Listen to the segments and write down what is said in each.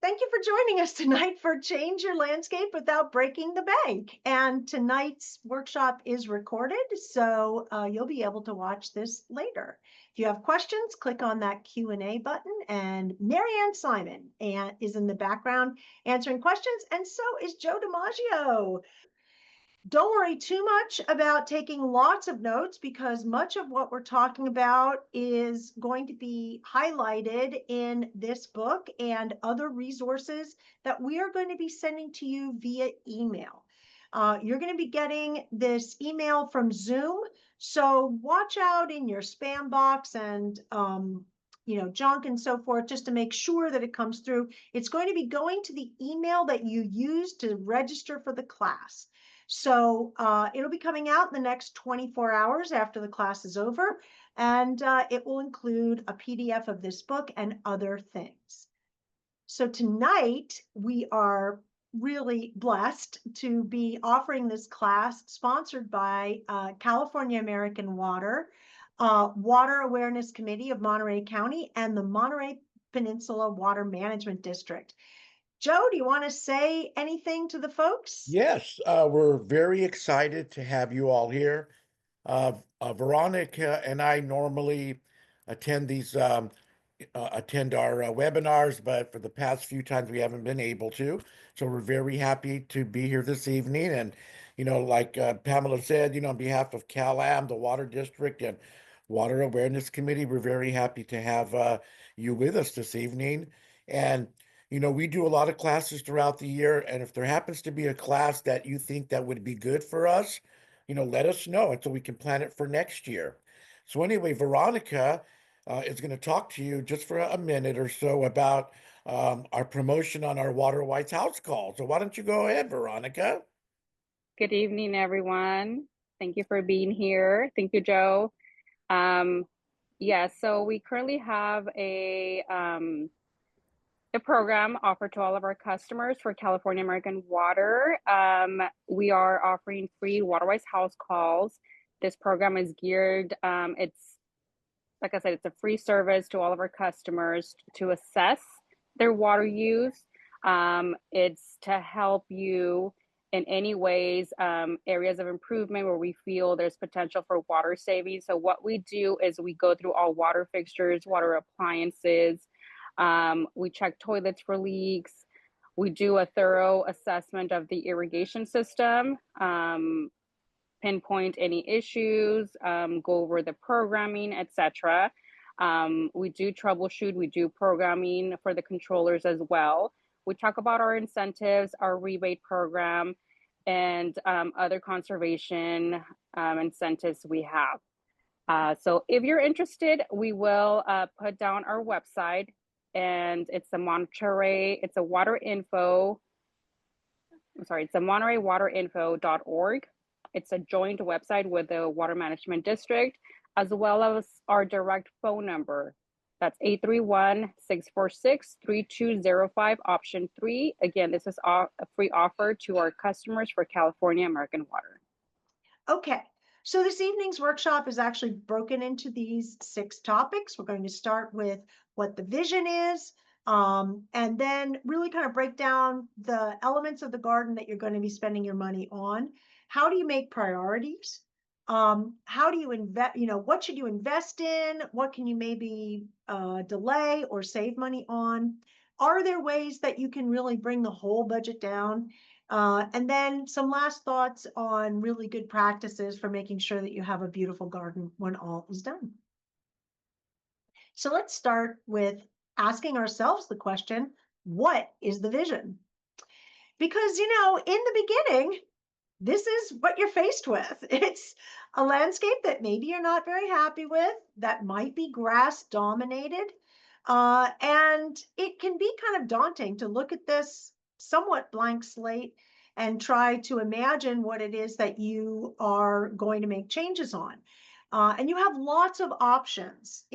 Thank you for joining us tonight for Change Your Landscape Without Breaking the Bank. And tonight's workshop is recorded, so you'll be able to watch this later. If you have questions, click on that Q&A button, and Marianne Simon is in the background answering questions, and so is Joe DiMaggio. Don't worry too much about taking lots of notes because much of what we're talking about is going to be highlighted in this book and other resources that we are going to be sending to you via email. You're going to be getting this email from Zoom, so watch out in your spam box and junk and so forth, just to make sure that it comes through. It's going to be going to the email that you used to register for the class. So it'll be coming out in the next 24 hours after the class is over, and it will include a PDF of this book and other things. So tonight we are really blessed to be offering this class sponsored by California American Water, Water Awareness Committee of Monterey County, and the Monterey Peninsula Water Management District. Joe, do you want to say anything to the folks? Yes, we're very excited to have you all here. Veronica and I normally attend attend our webinars, but for the past few times we haven't been able to. So we're very happy to be here this evening. And, like Pamela said, on behalf of CalAM, the Water District, and Water Awareness Committee, we're very happy to have you with us this evening. And we do a lot of classes throughout the year, and if there happens to be a class that you think that would be good for us, let us know and so we can plan it for next year. So anyway, Veronica is going to talk to you just for a minute or so about our promotion on our Water Whites House call. So why don't you go ahead, Veronica? Good evening, everyone. Thank you for being here. Thank you, Joe. So we currently have a program offered to all of our customers for California American Water. We are offering free Waterwise house calls. This program is geared, it's like I said, it's a free service to all of our customers to assess their water use. It's to help you in any ways, areas of improvement where we feel there's potential for water saving. So what we do is we go through all water fixtures, water appliances. We check toilets for leaks. We do a thorough assessment of the irrigation system, pinpoint any issues, go over the programming, etc. We do troubleshoot, we do programming for the controllers as well. We talk about our incentives, our rebate program, and other conservation incentives we have. So if you're interested, we will put down our website, and it's a Monterey montereywaterinfo.org. It's a joint website with the Water Management District, as well as our direct phone number. That's 831-646-3205, option 3. Again, this is a free offer to our customers for California American Water. Okay, so this evening's workshop is actually broken into these 6 topics. We're going to start with what the vision is, and then really kind of break down the elements of the garden that you're going to be spending your money on. How do you make priorities? How do you invest? What should you invest in? What can you maybe delay or save money on? Are there ways that you can really bring the whole budget down? And then some last thoughts on really good practices for making sure that you have a beautiful garden when all is done. So let's start with asking ourselves the question, what is the vision? Because, in the beginning, this is what you're faced with. It's a landscape that maybe you're not very happy with, that might be grass dominated. And it can be kind of daunting to look at this somewhat blank slate and try to imagine what it is that you are going to make changes on. And you have lots of options.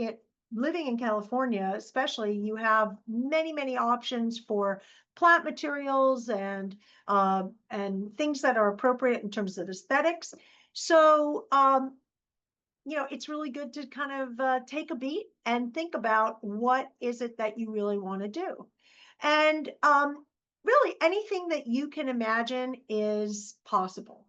Living in California, especially, you have many, many options for plant materials and things that are appropriate in terms of aesthetics. So, it's really good to kind of take a beat and think about what is it that you really want to do. And really, anything that you can imagine is possible.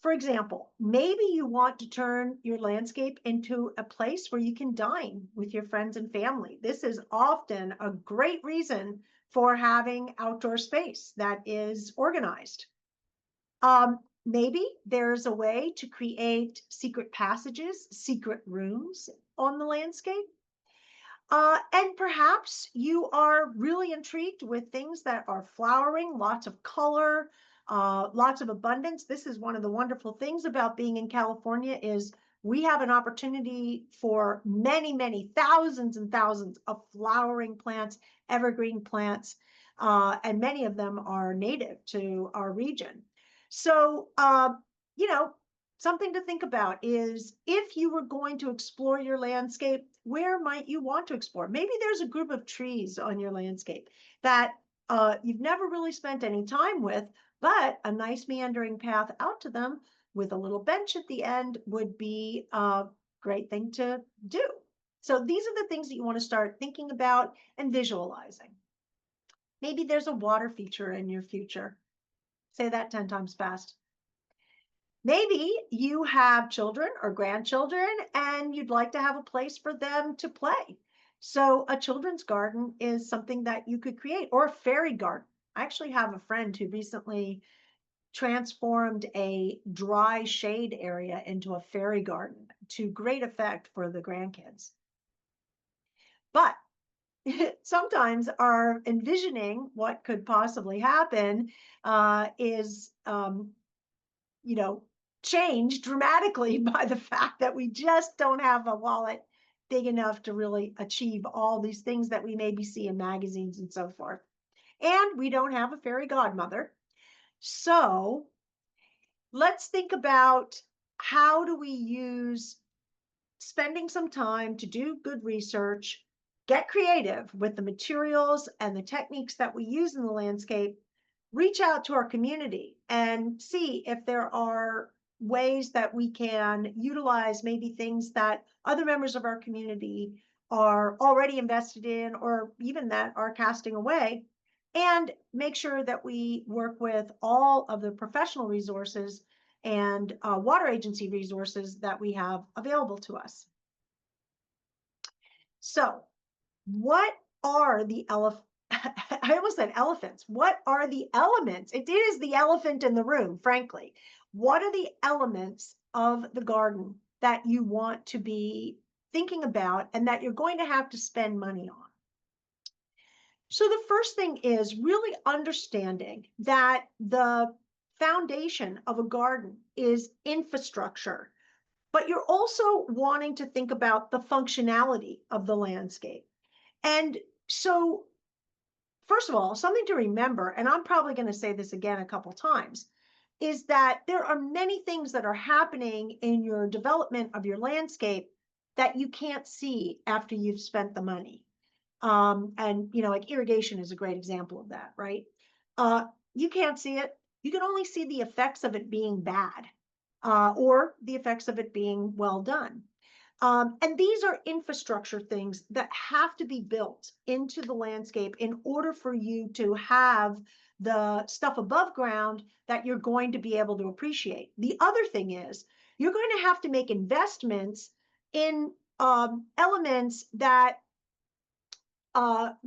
For example, maybe you want to turn your landscape into a place where you can dine with your friends and family. This is often a great reason for having outdoor space that is organized. Maybe there's a way to create secret passages, secret rooms on the landscape. And perhaps you are really intrigued with things that are flowering, lots of color, lots of abundance. This is one of the wonderful things about being in California is we have an opportunity for many, many thousands and thousands of flowering plants, evergreen plants, and many of them are native to our region. So, you know, something to think about is if you were going to explore your landscape, where might you want to explore? Maybe there's a group of trees on your landscape that you've never really spent any time with, but a nice meandering path out to them with a little bench at the end would be a great thing to do. So these are the things that you want to start thinking about and visualizing. Maybe there's a water feature in your future. Say that 10 times fast. Maybe you have children or grandchildren and you'd like to have a place for them to play. So a children's garden is something that you could create, or a fairy garden. I actually have a friend who recently transformed a dry shade area into a fairy garden to great effect for the grandkids. But sometimes our envisioning what could possibly happen is you know, changed dramatically by the fact that we just don't have a wallet big enough to really achieve all these things that we maybe see in magazines and so forth. And we don't have a fairy godmother. So let's think about how do we use spending some time to do good research, get creative with the materials and the techniques that we use in the landscape, reach out to our community and see if there are ways that we can utilize maybe things that other members of our community are already invested in or even that are casting away, and make sure that we work with all of the professional resources and water agency resources that we have available to us. So what are the I almost said elephants. What are the elements? It is the elephant in the room, frankly. What are the elements of the garden that you want to be thinking about and that you're going to have to spend money on? So the first thing is really understanding that the foundation of a garden is infrastructure, but you're also wanting to think about the functionality of the landscape. And so, first of all, something to remember, and I'm probably going to say this again a couple times, is that there are many things that are happening in your development of your landscape that you can't see after you've spent the money. And like irrigation is a great example of that, right? You can't see it. You can only see the effects of it being bad, or the effects of it being well done. And these are infrastructure things that have to be built into the landscape in order for you to have the stuff above ground that you're going to be able to appreciate. The other thing is you're going to have to make investments in elements that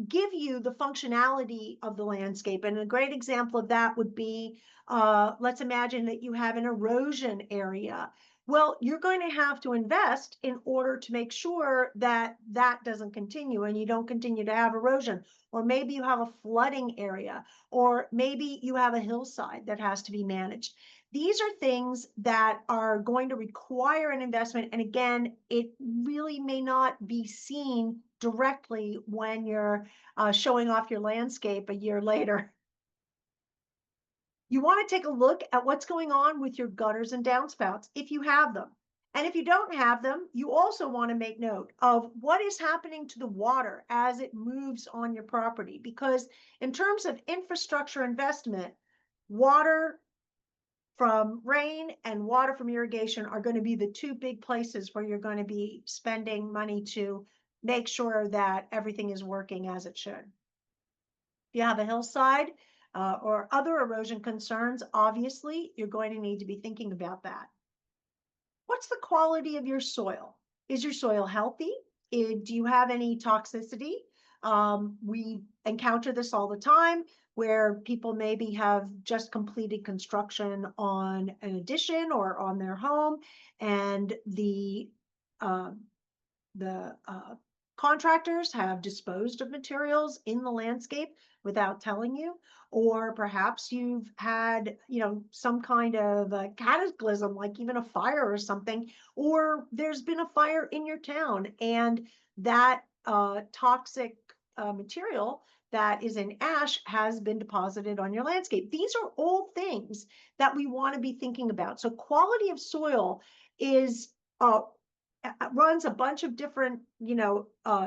give you the functionality of the landscape. And a great example of that would be, let's imagine that you have an erosion area. Well, you're going to have to invest in order to make sure that that doesn't continue and you don't continue to have erosion. Or maybe you have a flooding area, or maybe you have a hillside that has to be managed. These are things that are going to require an investment. And again, it really may not be seen directly when you're showing off your landscape a year later. You want to take a look at what's going on with your gutters and downspouts if you have them. And if you don't have them, you also want to make note of what is happening to the water as it moves on your property. Because in terms of infrastructure investment, water from rain and water from irrigation are going to be the two big places where you're going to be spending money to make sure that everything is working as it should. you have a hillside or other erosion concerns, obviously, you're going to need to be thinking about that. What's the quality of your soil? Is your soil healthy? Do you have any toxicity? We encounter this all the time where people maybe have just completed construction on an addition or on their home, and uh, the contractors have disposed of materials in the landscape without telling you, or perhaps you've had, some kind of a cataclysm, like even a fire or something, or there's been a fire in your town and that toxic material that is in ash has been deposited on your landscape. These are all things that we want to be thinking about. So quality of soil is runs a bunch of different,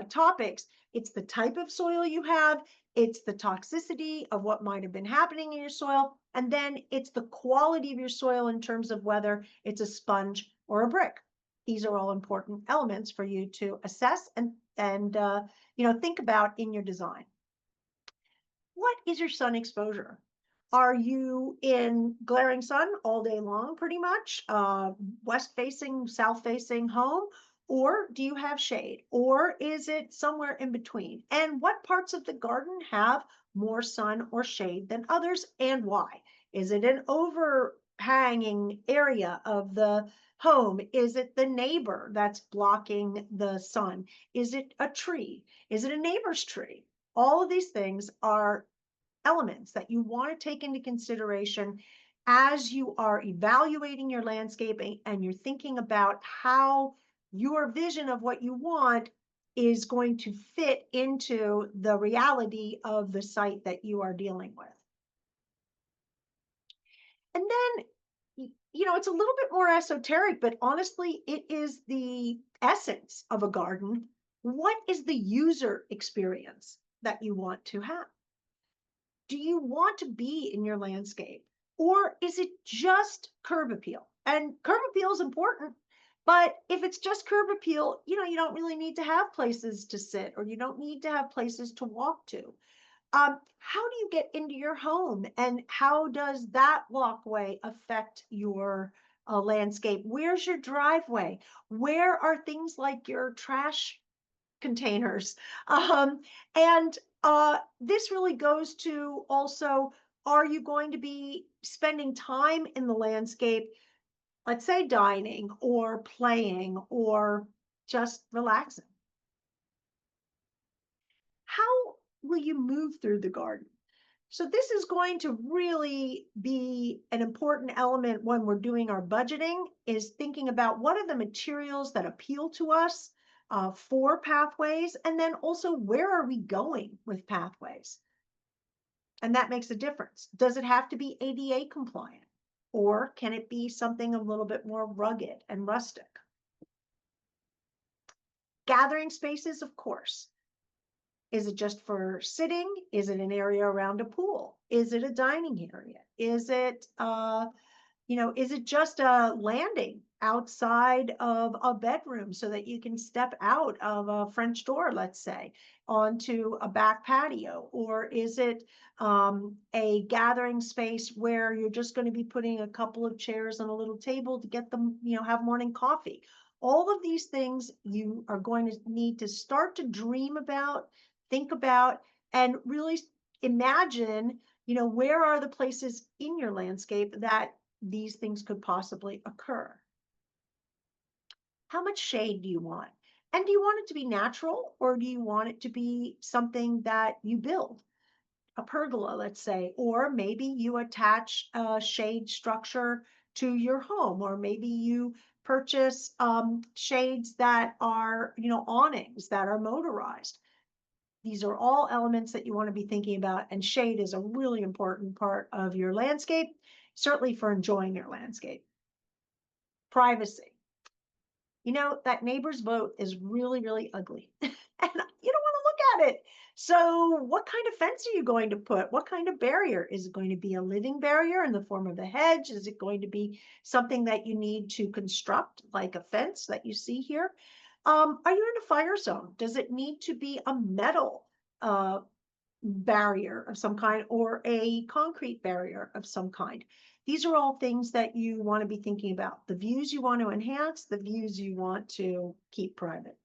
topics. It's the type of soil you have, it's the toxicity of what might have been happening in your soil, and then it's the quality of your soil in terms of whether it's a sponge or a brick. These are all important elements for you to assess and think about in your design. What is your sun exposure? Are you in glaring sun all day long, pretty much, west facing, south facing home? Or do you have shade? Or is it somewhere in between? And what parts of the garden have more sun or shade than others, and why? Is it an overhanging area of the home? Is it the neighbor that's blocking the sun? Is it a tree? Is it a neighbor's tree? All of these things are elements that you want to take into consideration as you are evaluating your landscaping and you're thinking about how your vision of what you want is going to fit into the reality of the site that you are dealing with. And then, it's a little bit more esoteric, but honestly, it is the essence of a garden. What is the user experience that you want to have? Do you want to be in your landscape? Or is it just curb appeal? And curb appeal is important, but if it's just curb appeal, you don't really need to have places to sit, or you don't need to have places to walk to. How do you get into your home, and how does that walkway affect your landscape? Where's your driveway? Where are things like your trash containers? And this really goes to also, are you going to be spending time in the landscape, let's say dining or playing or just relaxing? How will you move through the garden? So this is going to really be an important element when we're doing our budgeting, is thinking about what are the materials that appeal to us for pathways, and then also where are we going with pathways? And that makes a difference. Does it have to be ADA compliant, or can it be something a little bit more rugged and rustic? Gathering spaces, of course. Is it just for sitting? Is it an area around a pool? Is it a dining area? Is it, is it just a landing outside of a bedroom so that you can step out of a French door, let's say, onto a back patio? Or is it a gathering space where you're just going to be putting a couple of chairs and a little table to get them, have morning coffee? All of these things you are going to need to start to dream about, think about, and really imagine, where are the places in your landscape that these things could possibly occur. How much shade do you want? And do you want it to be natural, or do you want it to be something that you build? A pergola, let's say, or maybe you attach a shade structure to your home, or maybe you purchase shades that are, awnings that are motorized. These are all elements that you want to be thinking about, and shade is a really important part of your landscape, certainly for enjoying your landscape. Privacy. That neighbor's boat is really, really ugly, and you don't want to look at it. So what kind of fence are you going to put? What kind of barrier? Is it going to be a living barrier in the form of a hedge? Is it going to be something that you need to construct, like a fence that you see here? Are you in a fire zone? Does it need to be a metal barrier of some kind or a concrete barrier of some kind. These are all things that you want to be thinking about. The views you want to enhance, the views you want to keep private.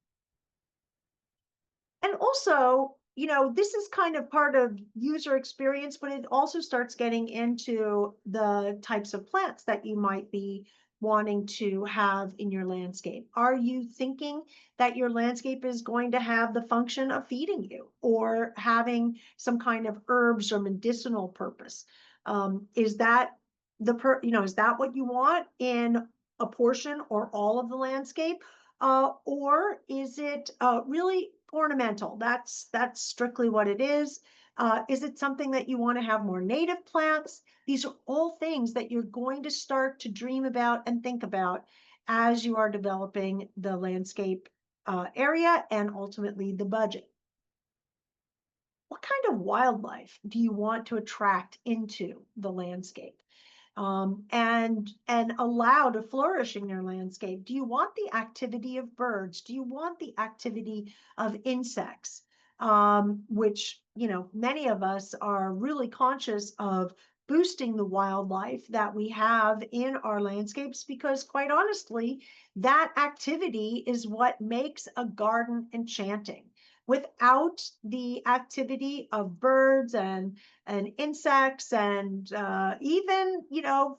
And also, this is kind of part of user experience, but it also starts getting into the types of plants that you might be wanting to have in your landscape. Are you thinking that your landscape is going to have the function of feeding you or having some kind of herbs or medicinal purpose? Is that is that what you want in a portion or all of the landscape? Or is it really ornamental? That's strictly what it is. Is it something that you want to have more native plants? These are all things that you're going to start to dream about and think about as you are developing the landscape area and ultimately the budget. What kind of wildlife do you want to attract into the landscape? And allow to flourish in your landscape? Do you want the activity of birds? Do you want the activity of insects? Which, many of us are really conscious of boosting the wildlife that we have in our landscapes because, quite honestly, that activity is what makes a garden enchanting. Without the activity of birds and insects and even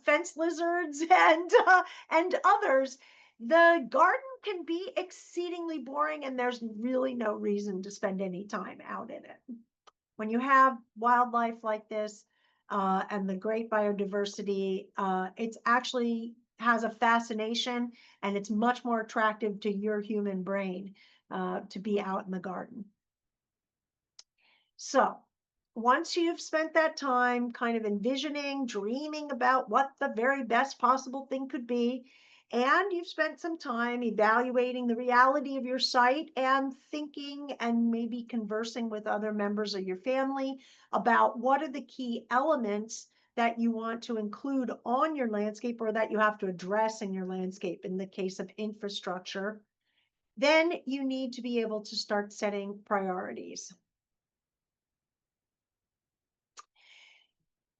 fence lizards and others, the garden can be exceedingly boring, and there's really no reason to spend any time out in it. When you have wildlife like this and the great biodiversity, it's actually has a fascination, and it's much more attractive to your human brain to be out in the garden. So once you've spent that time kind of envisioning, dreaming about what the very best possible thing could be, and you've spent some time evaluating the reality of your site and thinking and maybe conversing with other members of your family about what are the key elements that you want to include on your landscape or that you have to address in your landscape in the case of infrastructure, then you need to be able to start setting priorities.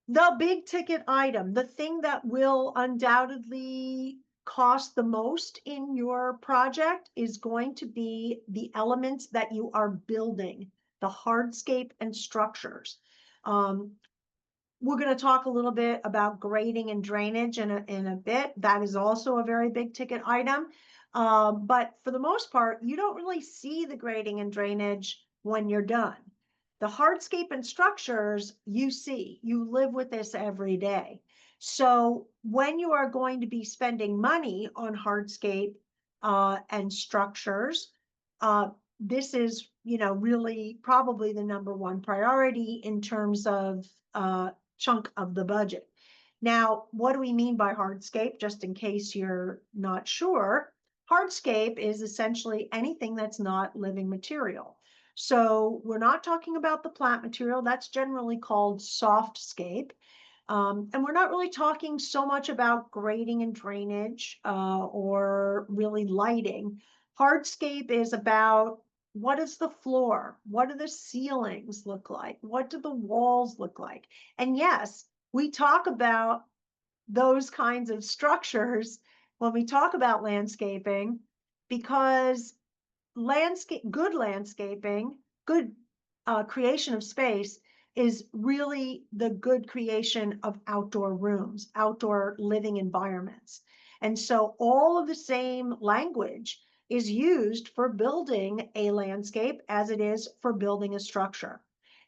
The big ticket item, the thing that will undoubtedly cost the most in your project, is going to be the elements that you are building, the hardscape and structures. We're going to talk a little bit about grading and drainage in a bit. That is also a very big ticket item. But for the most part, you don't really see the grading and drainage when you're done. The hardscape and structures you see, you live with this every day. So when you are going to be spending money on hardscape and structures, this is, really probably the number one priority in terms of chunk of the budget. Now, what do we mean by hardscape? Just in case you're not sure, hardscape is essentially anything that's not living material. So we're not talking about the plant material. That's generally called softscape. And we're not really talking so much about grading and drainage or really lighting. Hardscape is about what is the floor? What do the ceilings look like? What do the walls look like? And yes, we talk about those kinds of structures when we talk about landscaping because good landscaping, good creation of space is really the good creation of outdoor rooms, outdoor living environments. And so all of the same language is used for building a landscape as it is for building a structure.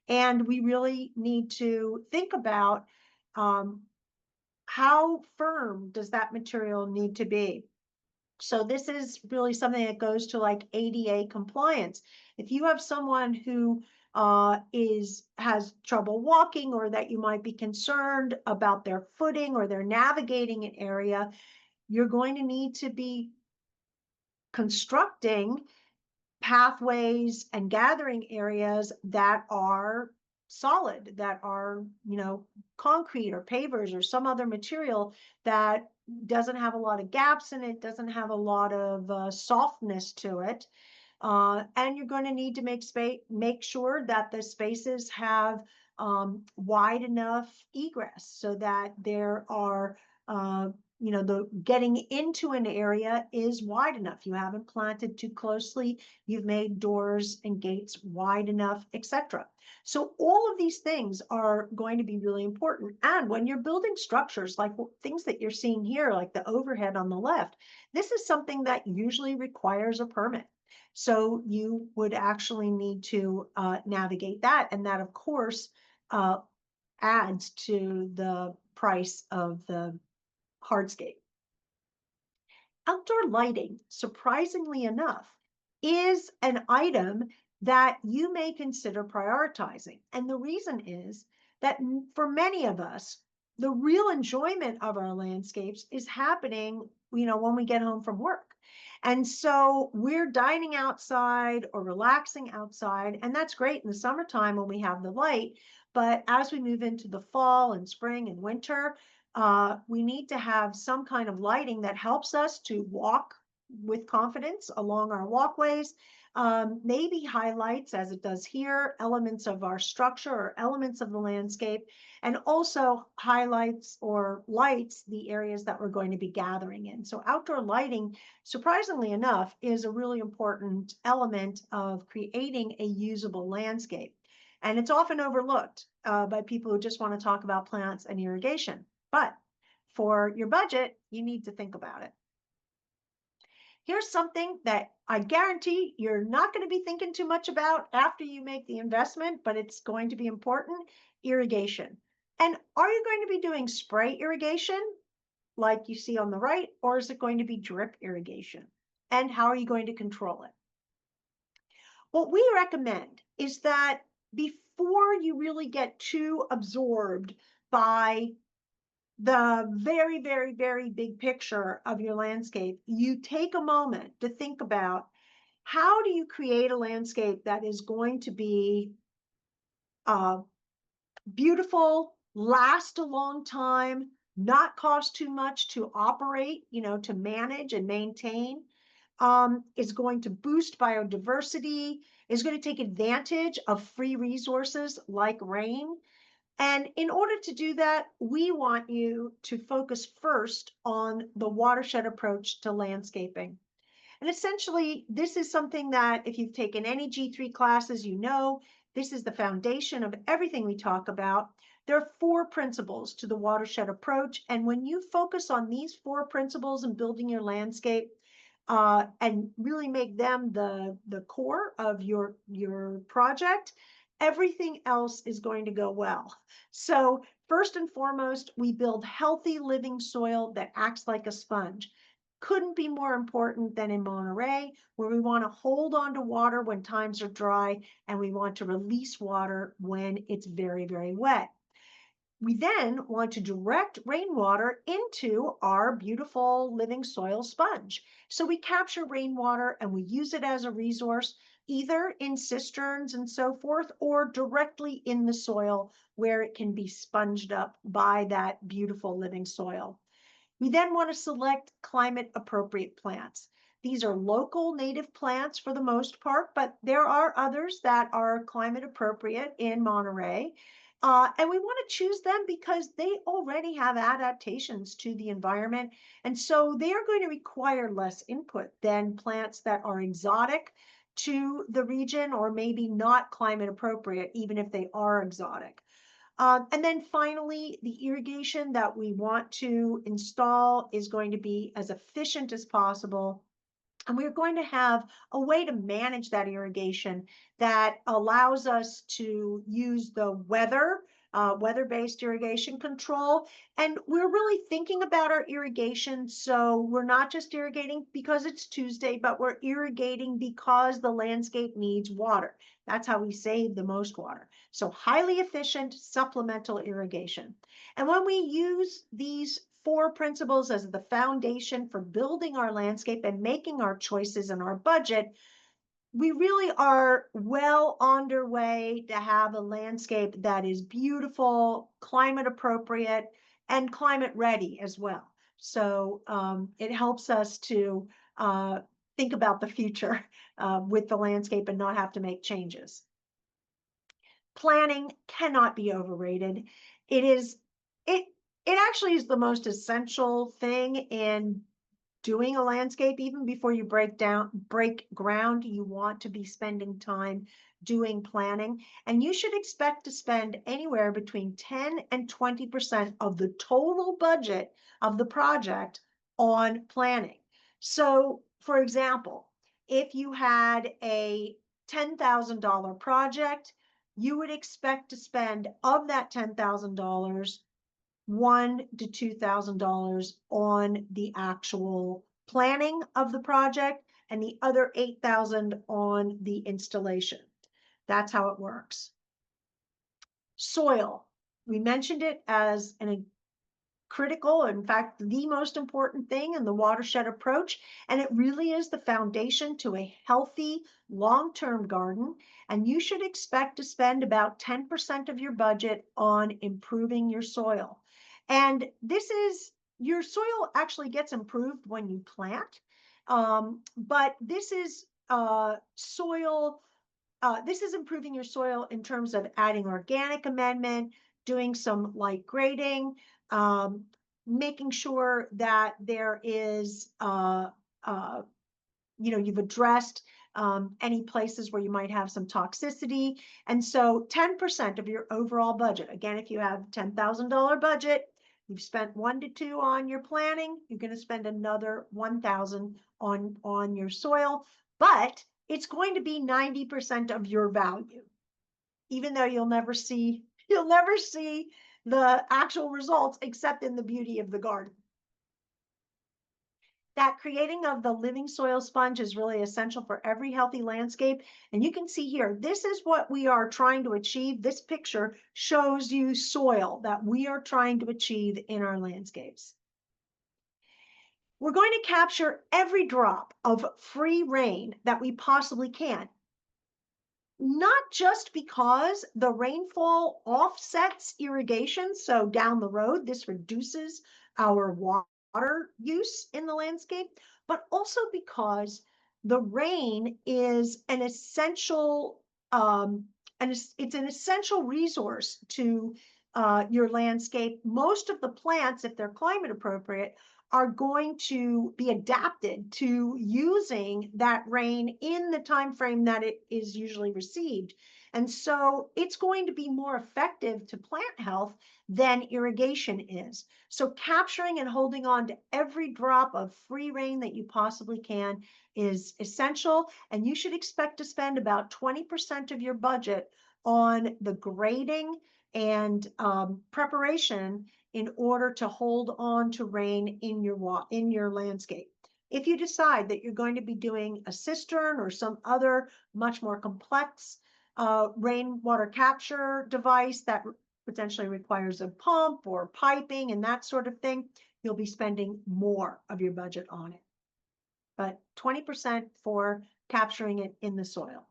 And we really need to think about how firm does that material need to be? So this is really something that goes to like ADA compliance. If you have someone who has trouble walking, or that you might be concerned about their footing or their navigating an area, you're going to need to be constructing pathways and gathering areas that are solid, that are, concrete or pavers or some other material that doesn't have a lot of gaps in it, doesn't have a lot of softness to it. And you're going to need to make sure that the spaces have wide enough egress so that there are, the getting into an area is wide enough. You haven't planted too closely. You've made doors and gates wide enough, etc. So all of these things are going to be really important. And when you're building structures, like things that you're seeing here, like the overhead on the left, this is something that usually requires a permit. So you would actually need to navigate that. And that, of course, adds to the price of the hardscape. Outdoor lighting, surprisingly enough, is an item that you may consider prioritizing. And the reason is that for many of us, the real enjoyment of our landscapes is happening, when we get home from work. And so we're dining outside or relaxing outside, and that's great in the summertime when we have the light. But as we move into the fall and spring and winter, we need to have some kind of lighting that helps us to walk with confidence along our walkways. Maybe highlights, as it does here, elements of our structure or elements of the landscape, and also highlights or lights the areas that we're going to be gathering in. So outdoor lighting, surprisingly enough, is a really important element of creating a usable landscape. And it's often overlooked by people who just want to talk about plants and irrigation. But for your budget, you need to think about it. Here's something that I guarantee you're not going to be thinking too much about after you make the investment, but it's going to be important: irrigation. And are you going to be doing spray irrigation like you see on the right, or is it going to be drip irrigation? And how are you going to control it? What we recommend is that before you really get too absorbed by the very, very, very big picture of your landscape, you take a moment to think about, how do you create a landscape that is going to be beautiful, last a long time, not cost too much to operate, to manage and maintain, is going to boost biodiversity, is going to take advantage of free resources like rain. And in order to do that, we want you to focus first on the watershed approach to landscaping. And essentially, this is something that if you've taken any G3 classes, this is the foundation of everything we talk about. There are 4 principles to the watershed approach. And when you focus on these 4 principles in building your landscape, and really make them the core of your project, everything else is going to go well. So first and foremost, we build healthy living soil that acts like a sponge. Couldn't be more important than in Monterey, where we want to hold on to water when times are dry, and we want to release water when it's very, very wet. We then want to direct rainwater into our beautiful living soil sponge. So we capture rainwater and we use it as a resource, either in cisterns and so forth, or directly in the soil where it can be sponged up by that beautiful living soil. We then want to select climate appropriate plants. These are local native plants for the most part, but there are others that are climate appropriate in Monterey. And we want to choose them because they already have adaptations to the environment. And so they are going to require less input than plants that are exotic to the region, or maybe not climate appropriate, even if they are exotic. And then finally, the irrigation that we want to install is going to be as efficient as possible. And we're going to have a way to manage that irrigation that allows us to use the weather-based irrigation control. And we're really thinking about our irrigation. So we're not just irrigating because it's Tuesday, but we're irrigating because the landscape needs water. That's how we save the most water. So highly efficient supplemental irrigation. And when we use these 4 principles as the foundation for building our landscape and making our choices and our budget, we really are well on our way to have a landscape that is beautiful, climate appropriate, and climate ready as well. So it helps us to think about the future with the landscape and not have to make changes. Planning cannot be overrated. It is, it, it actually is the most essential thing in doing a landscape. Even before you break ground, you want to be spending time doing planning, and you should expect to spend anywhere between 10 and 20% of the total budget of the project on planning. So for example, if you had a $10,000 project, you would expect to spend of that $10,000 $1,000 to $2,000 on the actual planning of the project, and the other 8,000 on the installation. That's how it works. Soil. We mentioned it as an critical, in fact, the most important thing in the watershed approach. And it really is the foundation to a healthy long-term garden. And you should expect to spend about 10% of your budget on improving your soil. And this is, your soil actually gets improved when you plant. But this is this is improving your soil in terms of adding organic amendment, doing some light grading, making sure that there is, you've addressed any places where you might have some toxicity. And so 10% of your overall budget, again, if you have $10,000 budget, you've spent 1 to 2 on your planning, you're going to spend another 1,000 on your soil, but it's going to be 90% of your value, even though you'll never see the actual results except in the beauty of the garden. That creating of the living soil sponge is really essential for every healthy landscape. And you can see here, this is what we are trying to achieve. This picture shows you soil that we are trying to achieve in our landscapes. We're going to capture every drop of free rain that we possibly can. Not just because the rainfall offsets irrigation, so down the road, this reduces our water use in the landscape, but also because the rain is an essential, it's an essential resource to your landscape. Most of the plants, if they're climate appropriate, are going to be adapted to using that rain in the time frame that it is usually received. And so it's going to be more effective to plant health than irrigation is. So capturing and holding on to every drop of free rain that you possibly can is essential. And you should expect to spend about 20% of your budget on the grading and preparation in order to hold on to rain in your landscape. If you decide that you're going to be doing a cistern or some other much more complex rainwater capture device that potentially requires a pump or piping and that sort of thing, you'll be spending more of your budget on it. But 20% for capturing it in the soil.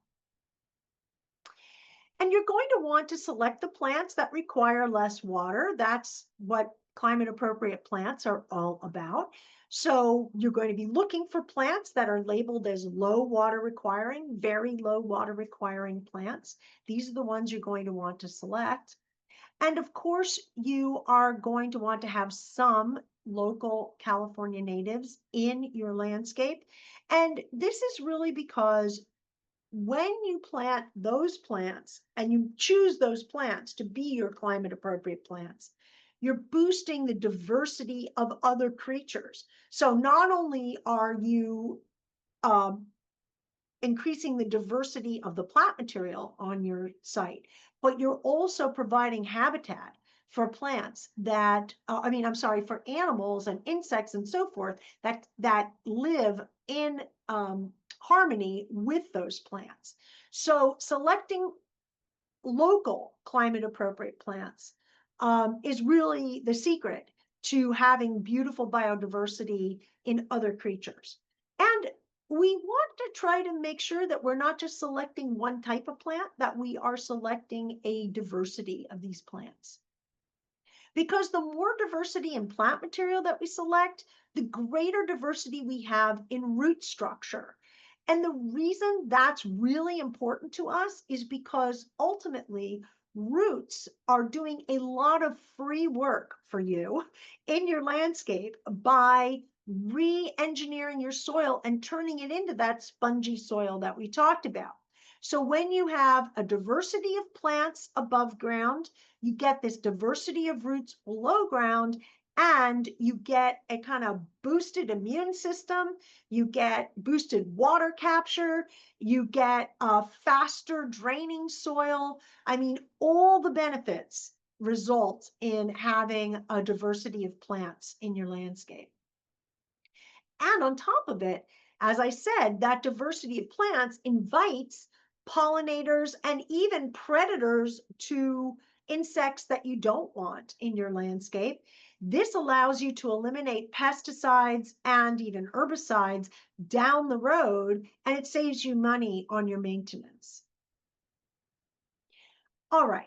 And you're going to want to select the plants that require less water. That's what climate appropriate plants are all about. So you're going to be looking for plants that are labeled as low water requiring, very low water requiring plants. These are the ones you're going to want to select. And of course, you are going to want to have some local California natives in your landscape. And this is really because when you plant those plants and you choose those plants to be your climate appropriate plants, you're boosting the diversity of other creatures. So not only are you increasing the diversity of the plant material on your site, but you're also providing habitat for plants that, for animals and insects and so forth that live in harmony with those plants. So selecting local climate appropriate plants is really the secret to having beautiful biodiversity in other creatures. And we want to try to make sure that we're not just selecting one type of plant, that we are selecting a diversity of these plants. because the more diversity in plant material that we select, the greater diversity we have in root structure. And the reason that's really important to us is because ultimately roots are doing a lot of free work for you in your landscape by re-engineering your soil and turning it into that spongy soil that we talked about. So when you have a diversity of plants above ground, you get this diversity of roots below ground, and you get a kind of boosted immune system, you get boosted water capture, you get a faster draining soil. I mean, all the benefits result in having a diversity of plants in your landscape. And on top of it, as I said, that diversity of plants invites pollinators and even predators to insects that you don't want in your landscape. This allows you to eliminate pesticides and even herbicides down the road, and it saves you money on your maintenance. All right.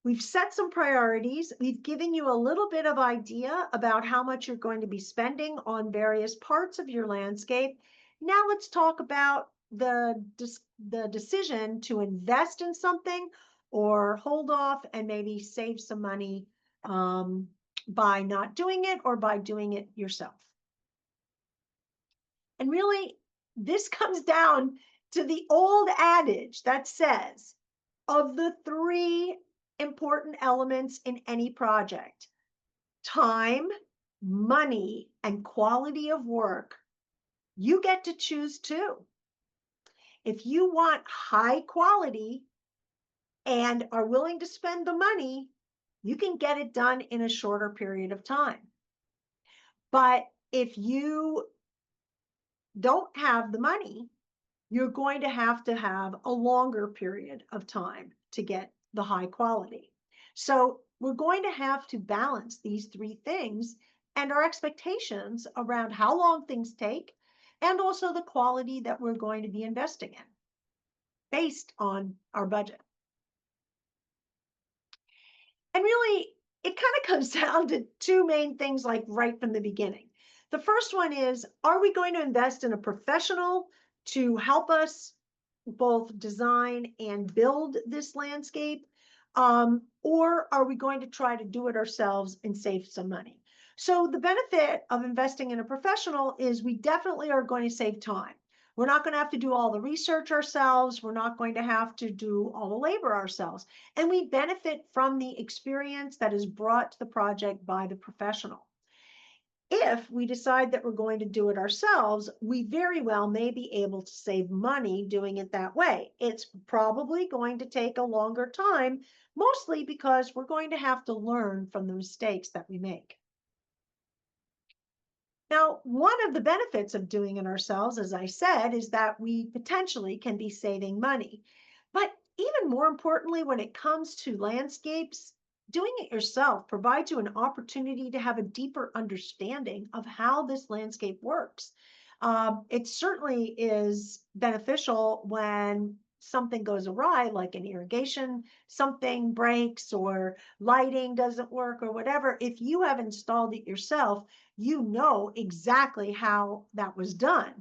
We've set some priorities. We've given you a little bit of idea about how much you're going to be spending on various parts of your landscape. Now let's talk about the decision to invest in something or hold off and maybe save some money by not doing it or by doing it yourself. And really, this comes down to the old adage that says, of the three important elements in any project: time, money, and quality of work, you get to choose two. If you want high quality and are willing to spend the money, you can get it done in a shorter period of time. But if you don't have the money, you're going to have a longer period of time to get the high quality. So we're going to have to balance these three things and our expectations around how long things take and also the quality that we're going to be investing in based on our budget. And really, it kind of comes down to two main things, like right from the beginning. The first one is, are we going to invest in a professional to help us both design and build this landscape? Or are we going to try to do it ourselves and save some money? So the benefit of investing in a professional is we definitely are going to save time. We're not going to have to do all the research ourselves. We're not going to have to do all the labor ourselves. And we benefit from the experience that is brought to the project by the professional. If we decide that we're going to do it ourselves, we very well may be able to save money doing it that way. It's probably going to take a longer time, mostly because we're going to have to learn from the mistakes that we make. Now, one of the benefits of doing it ourselves, as I said, is that we potentially can be saving money. But even more importantly, when it comes to landscapes, doing it yourself provides you an opportunity to have a deeper understanding of how this landscape works. It certainly is beneficial when something goes awry, like an irrigation, something breaks or lighting doesn't work or whatever. If you have installed it yourself, you know exactly how that was done.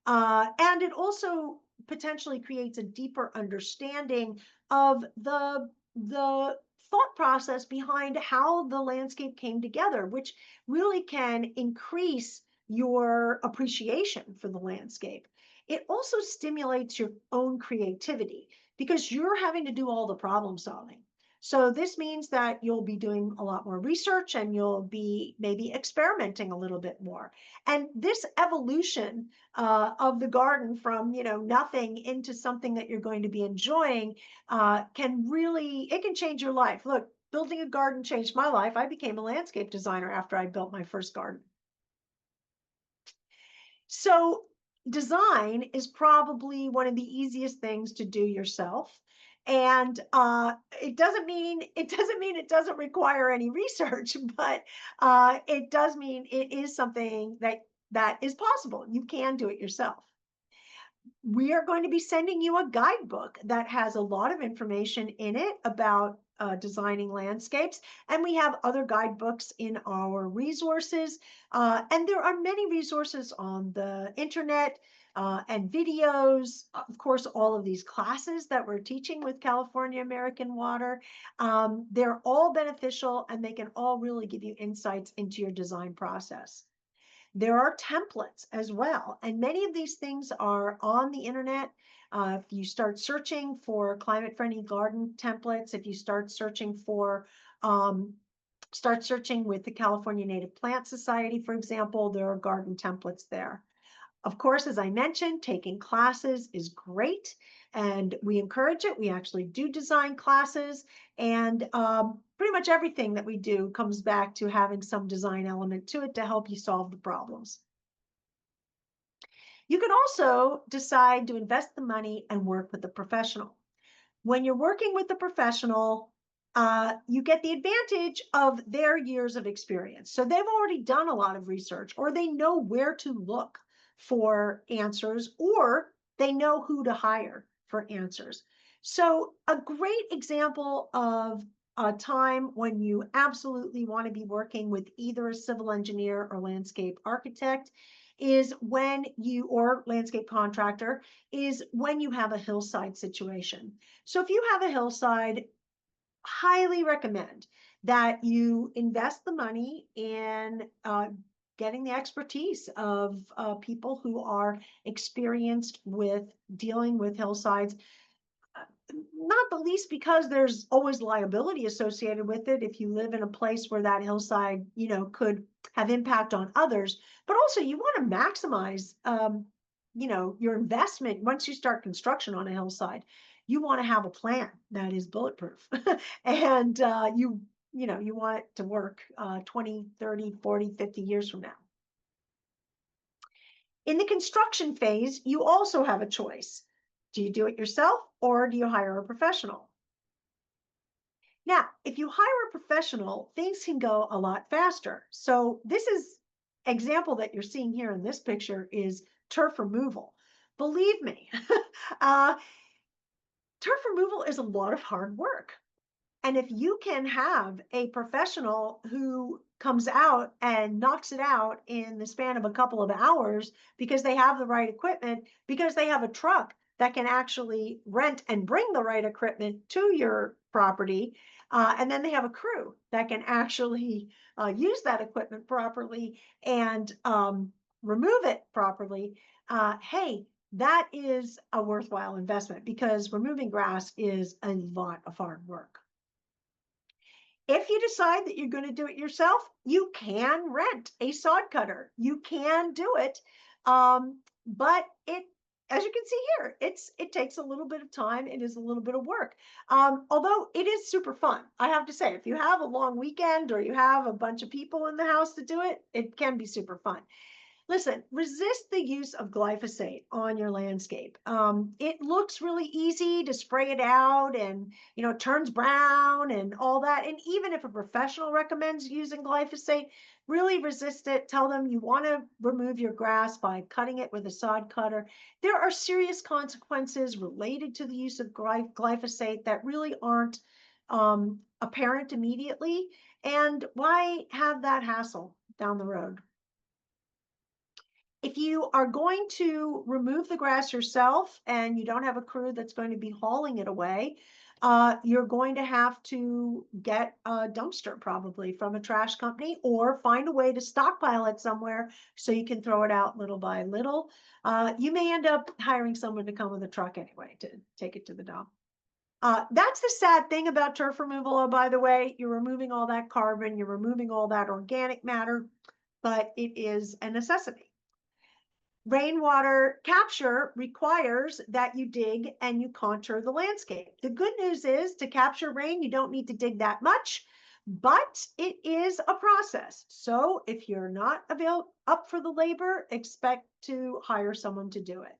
And it also potentially creates a deeper understanding of the thought process behind how the landscape came together, which really can increase your appreciation for the landscape. It also stimulates your own creativity because you're having to do all the problem solving. So this means that you'll be doing a lot more research and you'll be maybe experimenting a little bit more. And this evolution of the garden from, nothing into something that you're going to be enjoying it can change your life. Look, building a garden changed my life. I became a landscape designer after I built my first garden. So design is probably one of the easiest things to do yourself. And it doesn't mean it doesn't require any research, but it does mean it is something that is possible. You can do it yourself. We are going to be sending you a guidebook that has a lot of information in it about designing landscapes. And we have other guidebooks in our resources. And there are many resources on the internet and videos. Of course, all of these classes that we're teaching with California American Water, they're all beneficial and they can all really give you insights into your design process. There are templates as well, and many of these things are on the internet. If you start searching for climate-friendly garden templates, if you start searching with the California Native Plant Society, for example, there are garden templates there. Of course, as I mentioned, taking classes is great and we encourage it. We actually do design classes, and pretty much everything that we do comes back to having some design element to it to help you solve the problems. You can also decide to invest the money and work with a professional. When you're working with the professional, you get the advantage of their years of experience. So they've already done a lot of research, or they know where to look for answers, or they know who to hire for answers. So a great example of a time when you absolutely want to be working with either a civil engineer or landscape architect is when you, or landscape contractor, is when you have a hillside situation. So if you have a hillside, highly recommend that you invest the money in getting the expertise of people who are experienced with dealing with hillsides, not the least because there's always liability associated with it if you live in a place where that hillside, could have impact on others. But also you want to maximize, your investment. Once you start construction on a hillside, you want to have a plan that is bulletproof. And you want it to work 20, 30, 40, 50 years from now. In the construction phase, you also have a choice. Do you do it yourself or do you hire a professional? Now, if you hire a professional, things can go a lot faster. So this is example that you're seeing here in this picture is turf removal. Believe me, uh, turf removal is a lot of hard work. And if you can have a professional who comes out and knocks it out in the span of a couple of hours because they have the right equipment, because they have a truck that can actually rent and bring the right equipment to your property, and then they have a crew that can actually use that equipment properly and remove it properly, hey, that is a worthwhile investment because removing grass is a lot of hard work. If you decide that you're going to do it yourself, you can rent a sod cutter. You can do it. But as you can see here, it takes a little bit of time. It is a little bit of work. Although it is super fun. I have to say, if you have a long weekend or you have a bunch of people in the house to do it, it can be super fun. Listen, resist the use of glyphosate on your landscape. It looks really easy to spray it out and, it turns brown and all that. And even if a professional recommends using glyphosate, really resist it. Tell them you want to remove your grass by cutting it with a sod cutter. There are serious consequences related to the use of glyphosate that really aren't apparent immediately. And why have that hassle down the road? If you are going to remove the grass yourself and you don't have a crew that's going to be hauling it away, you're going to have to get a dumpster probably from a trash company or find a way to stockpile it somewhere so you can throw it out little by little. You may end up hiring someone to come with a truck anyway to take it to the dump. That's the sad thing about turf removal, oh, by the way. You're removing all that carbon, you're removing all that organic matter, but it is a necessity. Rainwater capture requires that you dig and you contour the landscape. The good news is to capture rain, you don't need to dig that much, but it is a process. So if you're not up for the labor, expect to hire someone to do it.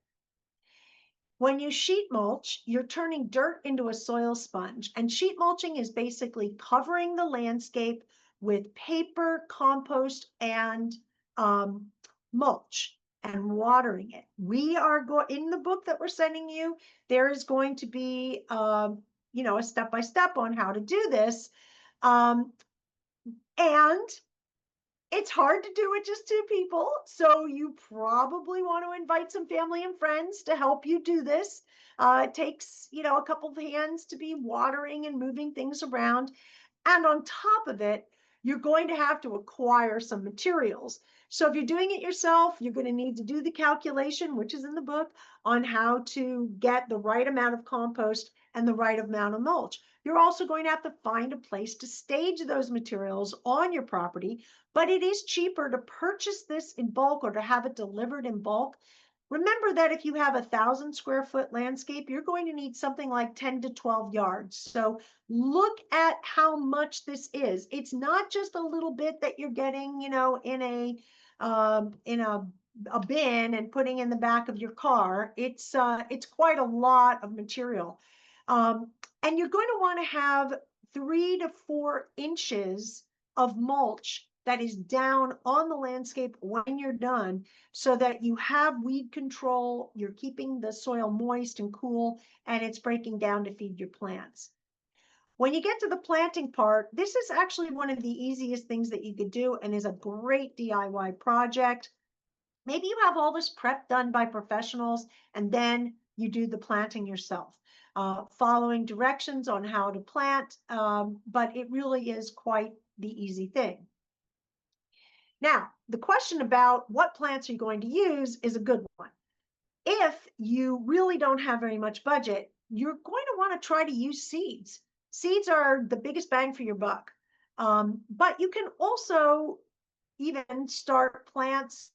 When you sheet mulch, you're turning dirt into a soil sponge, and sheet mulching is basically covering the landscape with paper, compost, and mulch. and watering it. We are going in the book that we're sending you. There is going to be, a step-by-step on how to do this. And it's hard to do with just two people. So you probably want to invite some family and friends to help you do this. It takes, a couple of hands to be watering and moving things around. And on top of it, you're going to have to acquire some materials. So if you're doing it yourself, you're going to need to do the calculation, which is in the book, on how to get the right amount of compost and the right amount of mulch. You're also going to have to find a place to stage those materials on your property, but it is cheaper to purchase this in bulk or to have it delivered in bulk. Remember that if you have 1,000 square foot landscape, you're going to need something like 10 to 12 yards. So look at how much this is. It's not just a little bit that you're getting, in a bin and putting in the back of your car. It's quite a lot of material. And you're going to want to have 3 to 4 inches of mulch that is down on the landscape when you're done, so that you have weed control, you're keeping the soil moist and cool, and it's breaking down to feed your plants. When you get to the planting part, this is actually one of the easiest things that you could do and is a great DIY project. Maybe you have all this prep done by professionals and then you do the planting yourself, following directions on how to plant, but it really is quite the easy thing. Now, the question about what plants are you going to use is a good one. If you really don't have very much budget, you're going to want to try to use seeds. Seeds are the biggest bang for your buck. But you can also even start plants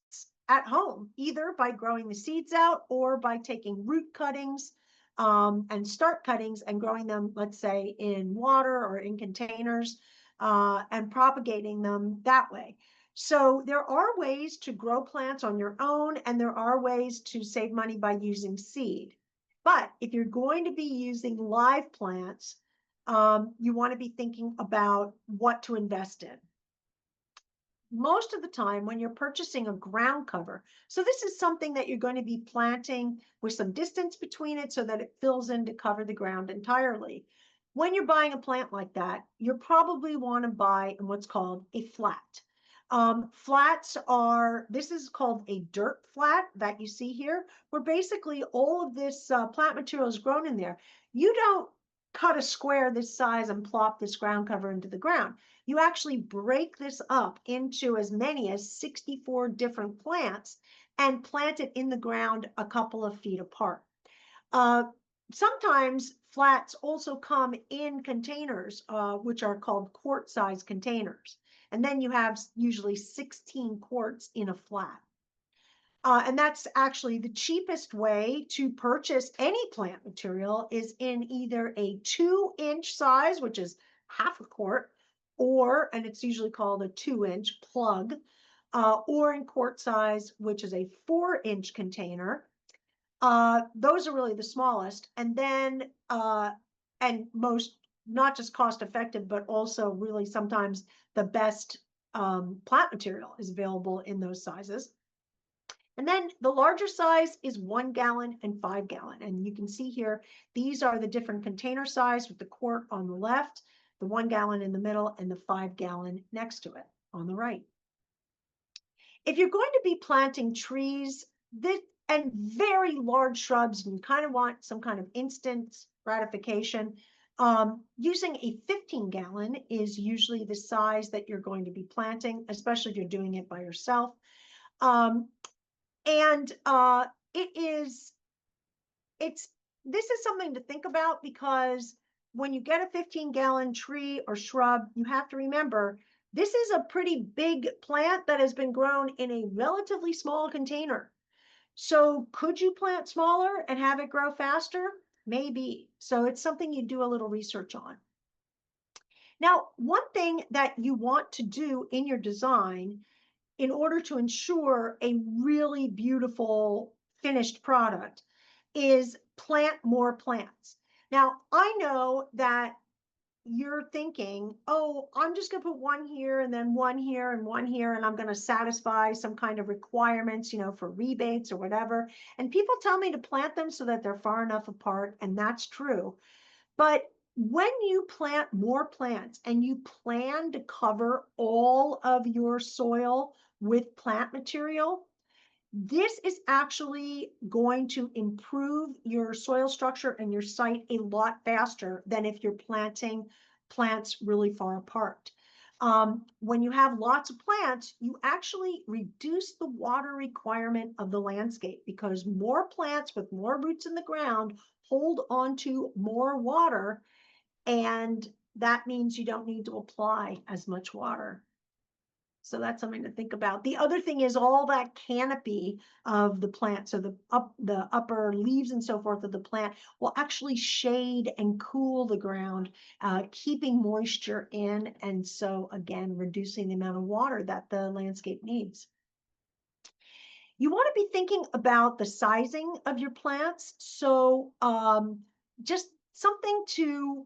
at home, either by growing the seeds out or by taking root cuttings and start cuttings and growing them, let's say, in water or in containers and propagating them that way. So there are ways to grow plants on your own, and there are ways to save money by using seed. But if you're going to be using live plants, you want to be thinking about what to invest in. Most of the time when you're purchasing a ground cover, so this is something that you're going to be planting with some distance between it so that it fills in to cover the ground entirely. When you're buying a plant like that, you probably want to buy in what's called a flat. Flats are, this is called a dirt flat that you see here, where basically all of this plant material is grown in there. You don't cut a square this size and plop this ground cover into the ground. You actually break this up into as many as 64 different plants and plant it in the ground a couple of feet apart. Sometimes flats also come in containers, which are called quart-size containers. And then you have usually 16 quarts in a flat. And that's actually the cheapest way to purchase any plant material is in either a 2-inch size, which is half a quart, or, and it's usually called a 2-inch plug, or in quart size, which is a 4-inch container. Those are really the smallest. And then, and most, not just cost effective, but also really sometimes the best plant material is available in those sizes. And then the larger size is 1 gallon and 5 gallon. And you can see here, these are the different container size with the quart on the left, the 1 gallon in the middle, and the 5 gallon next to it on the right. If you're going to be planting trees and very large shrubs, and you kind of want some kind of instant gratification, using a 15 gallon is usually the size that you're going to be planting, especially if you're doing it by yourself. This is something to think about, because when you get a 15 gallon tree or shrub, you have to remember this is a pretty big plant that has been grown in a relatively small container. So could you plant smaller and have it grow faster? Maybe. So it's something you do a little research on. Now, one thing that you want to do in your design in order to ensure a really beautiful finished product is plant more plants. Now, I know that you're thinking, oh, I'm just going to put one here and then one here and one here, and I'm going to satisfy some kind of requirements, for rebates or whatever. And people tell me to plant them so that they're far enough apart, and that's true. But when you plant more plants and you plan to cover all of your soil with plant material, this is actually going to improve your soil structure and your site a lot faster than if you're planting plants really far apart. When you have lots of plants, you actually reduce the water requirement of the landscape because more plants with more roots in the ground hold onto more water, and that means you don't need to apply as much water. So that's something to think about. The other thing is all that canopy of the plant, so the upper leaves and so forth of the plant will actually shade and cool the ground, keeping moisture in, and so again, reducing the amount of water that the landscape needs. You want to be thinking about the sizing of your plants. So just something to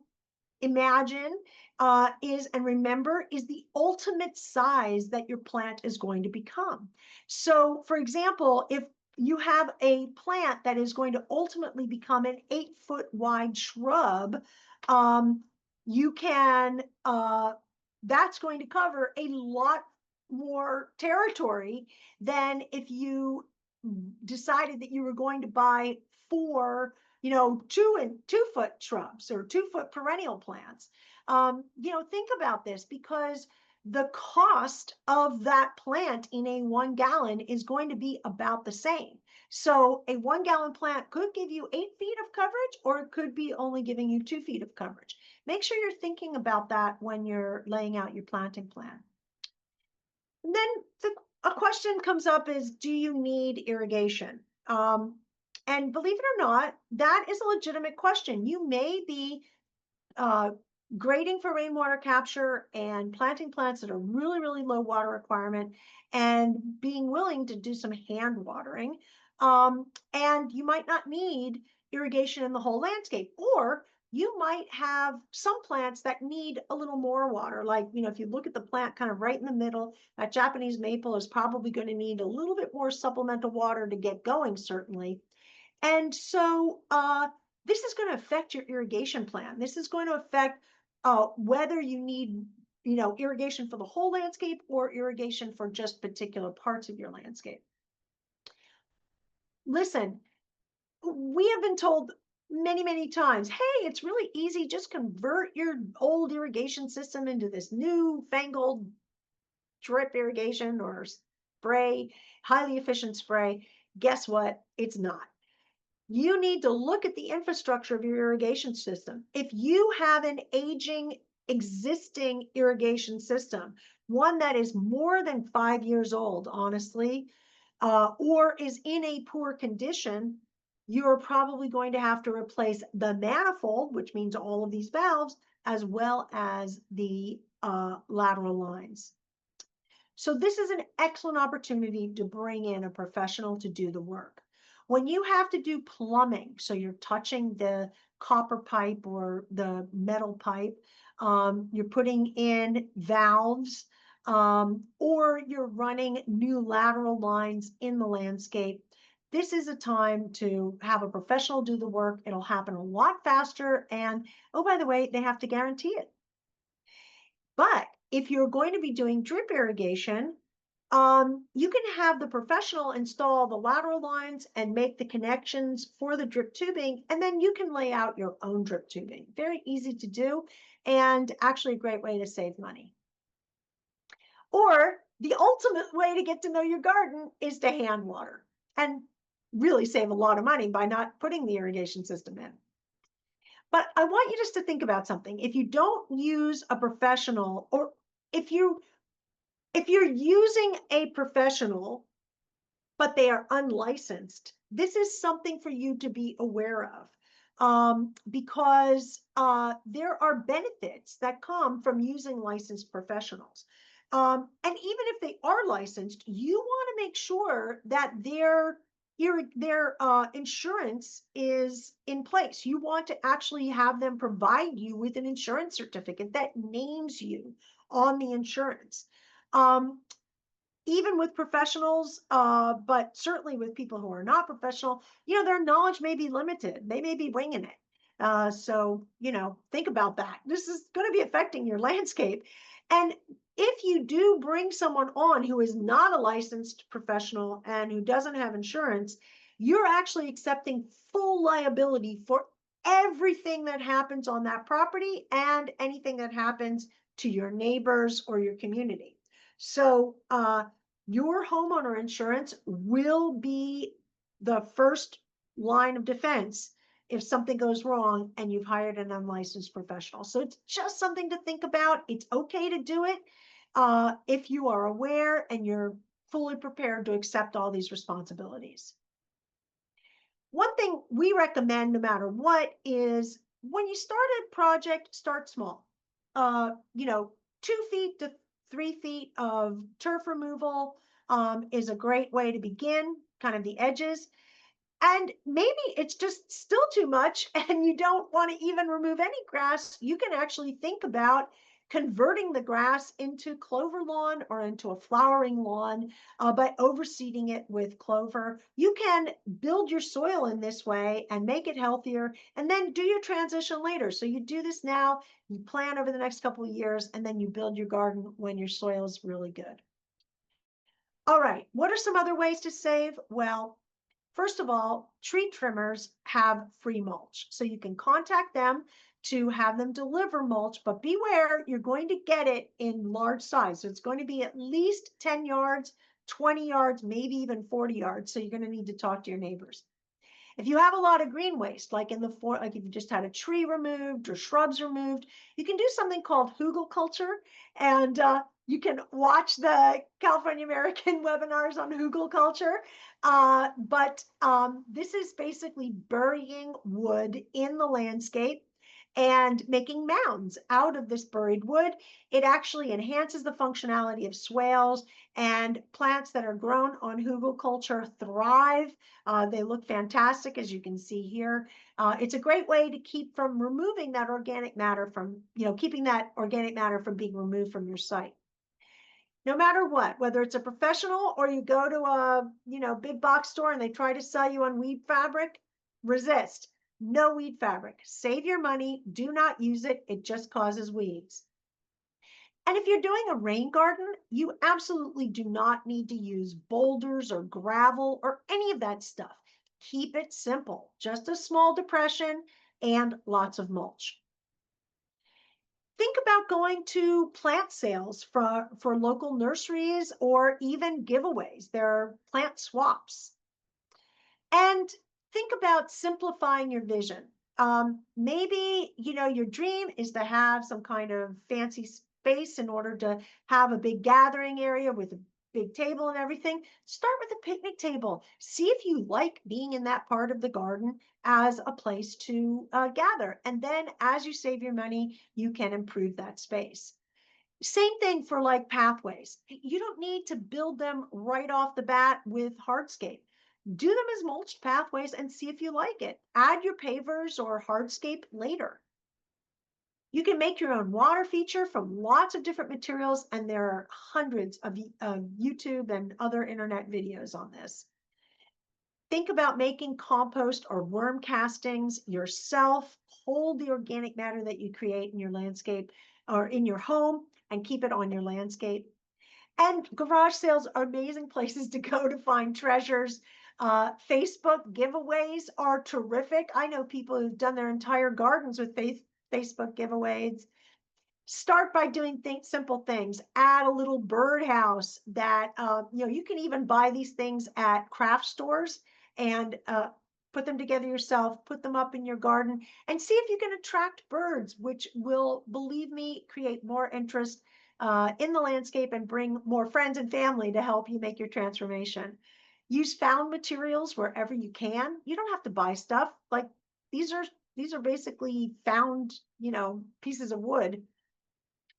imagine and remember is the ultimate size that your plant is going to become. So for example, if you have a plant that is going to ultimately become an 8-foot wide shrub, you can, that's going to cover a lot more territory than if you decided that you were going to buy 4 2-foot shrubs or 2-foot perennial plants. Think about this, because the cost of that plant in a 1 gallon is going to be about the same. So a 1 gallon plant could give you 8 feet of coverage, or it could be only giving you 2 feet of coverage. Make sure you're thinking about that when you're laying out your planting plan. And then a question comes up is, do you need irrigation? And believe it or not, that is a legitimate question. You may be grading for rainwater capture and planting plants that are really, really low water requirement and being willing to do some hand watering. And you might not need irrigation in the whole landscape, or you might have some plants that need a little more water. Like, if you look at the plant kind of right in the middle, that Japanese maple is probably going to need a little bit more supplemental water to get going, certainly. And so this is going to affect your irrigation plan. This is going to affect whether you need, irrigation for the whole landscape or irrigation for just particular parts of your landscape. Listen, we have been told many, many times, hey, it's really easy. Just convert your old irrigation system into this new fangled drip irrigation or spray, highly efficient spray. Guess what? It's not. You need to look at the infrastructure of your irrigation system. If you have an aging existing irrigation system, one that is more than 5 years old, honestly, or is in a poor condition, you're probably going to have to replace the manifold, which means all of these valves, as well as the lateral lines. So this is an excellent opportunity to bring in a professional to do the work. When you have to do plumbing, so you're touching the copper pipe or the metal pipe, you're putting in valves, or you're running new lateral lines in the landscape, this is a time to have a professional do the work. It'll happen a lot faster. And oh, by the way, they have to guarantee it. But if you're going to be doing drip irrigation, you can have the professional install the lateral lines and make the connections for the drip tubing, and then you can lay out your own drip tubing. Very easy to do, and actually a great way to save money. Or the ultimate way to get to know your garden is to hand water and really save a lot of money by not putting the irrigation system in. But I want you just to think about something. If you don't use a professional, or if you're using a professional, but they are unlicensed, this is something for you to be aware of, because there are benefits that come from using licensed professionals. And even if they are licensed, you want to make sure that they're their insurance is in place. You want to actually have them provide you with an insurance certificate that names you on the insurance. Even with professionals, but certainly with people who are not professional, their knowledge may be limited. They may be winging it. So, think about that. This is going to be affecting your landscape. And if you do bring someone on who is not a licensed professional and who doesn't have insurance, you're actually accepting full liability for everything that happens on that property and anything that happens to your neighbors or your community. So, your homeowner insurance will be the first line of defense if something goes wrong and you've hired an unlicensed professional. So it's just something to think about. It's okay to do it if you are aware and you're fully prepared to accept all these responsibilities. One thing we recommend no matter what is when you start a project, start small. 2 feet to 3 feet of turf removal is a great way to begin, kind of the edges. And maybe it's just still too much and you don't want to even remove any grass. You can actually think about converting the grass into clover lawn or into a flowering lawn by overseeding it with clover. You can build your soil in this way and make it healthier and then do your transition later. So you do this now, you plan over the next couple of years, and then you build your garden when your soil is really good. All right, what are some other ways to save? Well, first of all, tree trimmers have free mulch. So you can contact them to have them deliver mulch, but beware, you're going to get it in large size. So it's going to be at least 10 yards, 20 yards, maybe even 40 yards. So you're going to need to talk to your neighbors. If you have a lot of green waste, like like if you just had a tree removed or shrubs removed, you can do something called hugelkultur, and you can watch the California American webinars on hugelkultur. But this is basically burying wood in the landscape and making mounds out of this buried wood. It actually enhances the functionality of swales, and plants that are grown on hugelkultur thrive. They look fantastic, as you can see here. It's a great way to keep from removing that organic matter from, keeping that organic matter from being removed from your site. No matter what, whether it's a professional or you go to a, big box store and they try to sell you on weed fabric, resist. No weed fabric. Save your money. Do not use it. It just causes weeds. And if you're doing a rain garden, you absolutely do not need to use boulders or gravel or any of that stuff. Keep it simple, just a small depression and lots of mulch. Think about going to plant sales for local nurseries or even giveaways. There are plant swaps. And think about simplifying your vision. Maybe, your dream is to have some kind of fancy space in order to have a big gathering area with a big table and everything. Start with a picnic table. See if you like being in that part of the garden as a place to gather. And then as you save your money, you can improve that space. Same thing for like pathways. You don't need to build them right off the bat with hardscape. Do them as mulched pathways and see if you like it. Add your pavers or hardscape later. You can make your own water feature from lots of different materials, and there are hundreds of YouTube and other internet videos on this. Think about making compost or worm castings yourself. Hold the organic matter that you create in your landscape or in your home and keep it on your landscape. And garage sales are amazing places to go to find treasures. Facebook giveaways are terrific. I know people who've done their entire gardens with Facebook giveaways. Start by doing simple things. Add a little birdhouse that, you can even buy these things at craft stores and put them together yourself, put them up in your garden, and see if you can attract birds, which will, believe me, create more interest in the landscape and bring more friends and family to help you make your transformation. Use found materials wherever you can. You don't have to buy stuff. Like these are basically found, pieces of wood,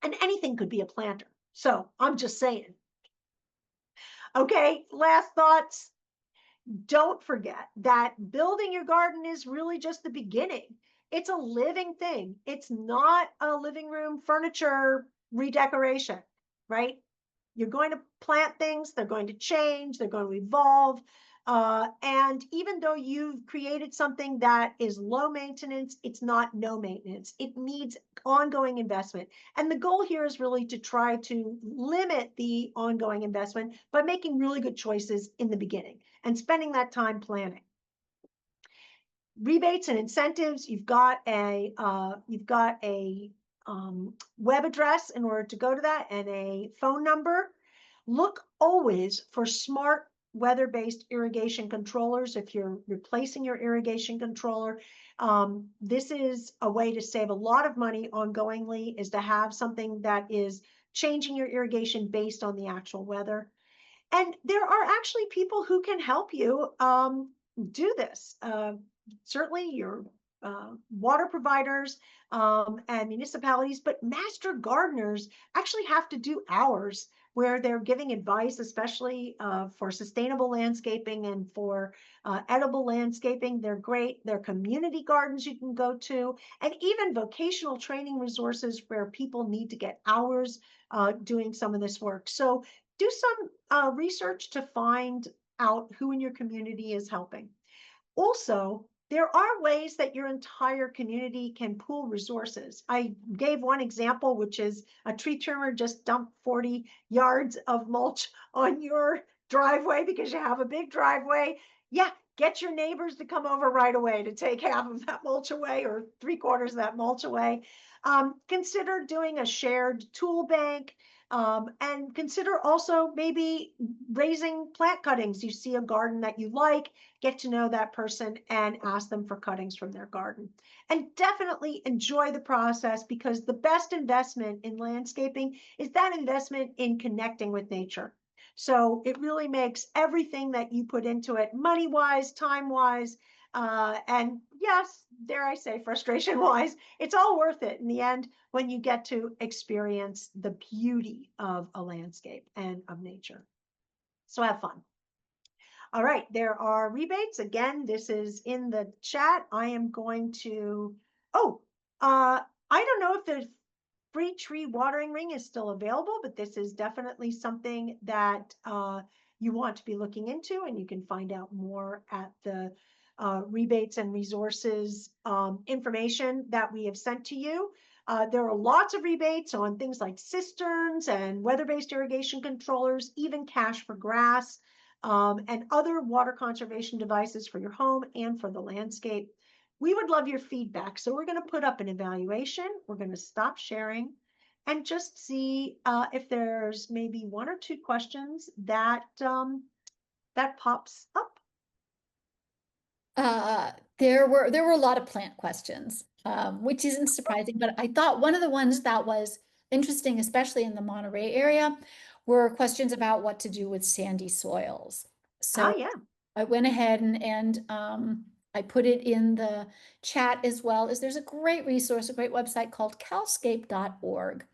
and anything could be a planter. So I'm just saying. Okay, last thoughts. don't forget that building your garden is really just the beginning. It's a living thing. It's not a living room furniture redecoration, right? You're going to plant things, they're going to change, they're going to evolve. And even though you've created something that is low maintenance, it's not no maintenance. It needs ongoing investment. And the goal here is really to try to limit the ongoing investment by making really good choices in the beginning and spending that time planning. Rebates and incentives, you've got a web address in order to go to that and a phone number. Look always for smart weather-based irrigation controllers. If you're replacing your irrigation controller, this is a way to save a lot of money ongoingly, is to have something that is changing your irrigation based on the actual weather. And there are actually people who can help you do this. Certainly your water providers and municipalities, but master gardeners actually have to do hours where they're giving advice, especially for sustainable landscaping and for edible landscaping. They're great. There are community gardens you can go to, and even vocational training resources where people need to get hours doing some of this work. So do some research to find out who in your community is helping. Also, there are ways that your entire community can pool resources. I gave one example, which is a tree trimmer just dumped 40 yards of mulch on your driveway because you have a big driveway. Yeah, get your neighbors to come over right away to take half of that mulch away or 3/4 of that mulch away. Consider doing a shared tool bank. And consider also maybe raising plant cuttings. You see a garden that you like, get to know that person and ask them for cuttings from their garden. And definitely enjoy the process, because the best investment in landscaping is that investment in connecting with nature. So it really makes everything that you put into it, money-wise, time-wise, and yes, dare I say, frustration-wise, it's all worth it in the end when you get to experience the beauty of a landscape and of nature. So have fun. All right, there are rebates. Again, this is in the chat. I am going to, I don't know if the free tree watering ring is still available, but this is definitely something that you want to be looking into, and you can find out more at the rebates and resources information that we have sent to you. There are lots of rebates on things like cisterns and weather-based irrigation controllers, even cash for grass, and other water conservation devices for your home and for the landscape. We would love your feedback. So we're going to put up an evaluation. We're going to stop sharing and just see if there's maybe 1 or 2 questions that that pops up. There were a lot of plant questions, which isn't surprising, but I thought one of the ones that was interesting, especially in the Monterey area, were questions about what to do with sandy soils. So yeah. I went ahead and I put it in the chat as well. There's a great resource, a great website called calscape.org.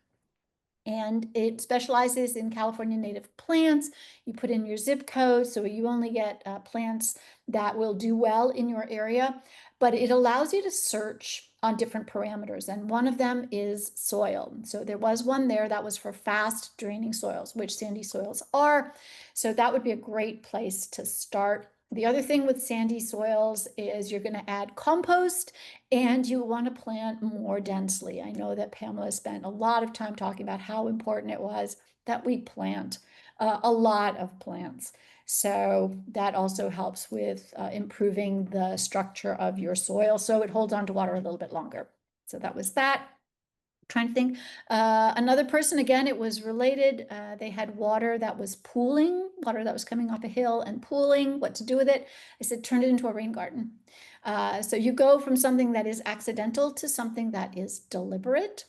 And it specializes in California native plants. You put in your zip code, so you only get plants that will do well in your area, but it allows you to search on different parameters. And one of them is soil. So there was one there that was for fast draining soils, which sandy soils are. So that would be a great place to start. The other thing with sandy soils is you're going to add compost and you want to plant more densely. I know that Pamela spent a lot of time talking about how important it was that we plant a lot of plants. So that also helps with improving the structure of your soil so it holds on to water a little bit longer. So that was that. Trying to think. Another person, again, it was related. They had water that was pooling, water that was coming off a hill and pooling, what to do with it. I said, turn it into a rain garden. So you go from something that is accidental to something that is deliberate.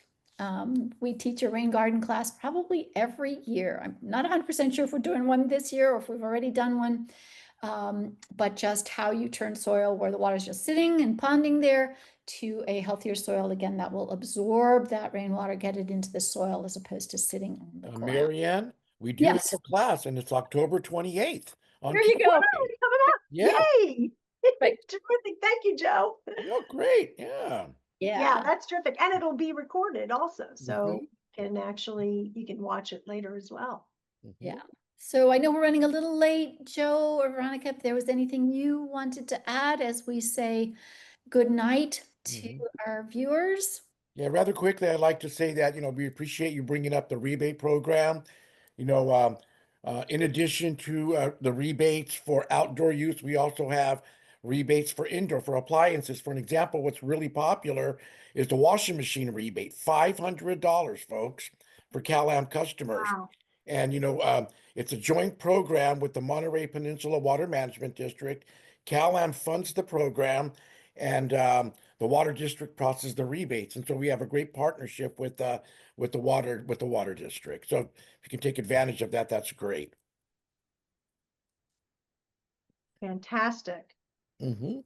We teach a rain garden class probably every year. I'm not 100% sure if we're doing one this year or if we've already done one. But just how you turn soil where the water is just sitting and ponding there to a healthier soil, again, that will absorb that rainwater, get it into the soil as opposed to sitting on the ground. Marianne, we do have Yes. a class, and it's October 28th. There you go. Yeah. Yay! Right. Terrific. Thank you, Joe. Oh, great. Yeah. Yeah, Yeah. that's terrific. And it'll be recorded also. So Mhm. you can watch it later as well. Yeah. So I know we're running a little late, Joe or Veronica, if there was anything you wanted to add as we say good night to Mhm. our viewers. Yeah, rather quickly, I'd like to say that, we appreciate you bringing up the rebate program. You know, in addition to the rebates for outdoor use, we also have rebates for indoor, for appliances. For an example, what's really popular is the washing machine rebate, $500, folks, for CalAmp customers. Wow. And, it's a joint program with the Monterey Peninsula Water Management District. CalAmp funds the program, and the water district processes the rebates. And so we have a great partnership with the water district. So if you can take advantage of that, that's great. Fantastic. Mm-hmm.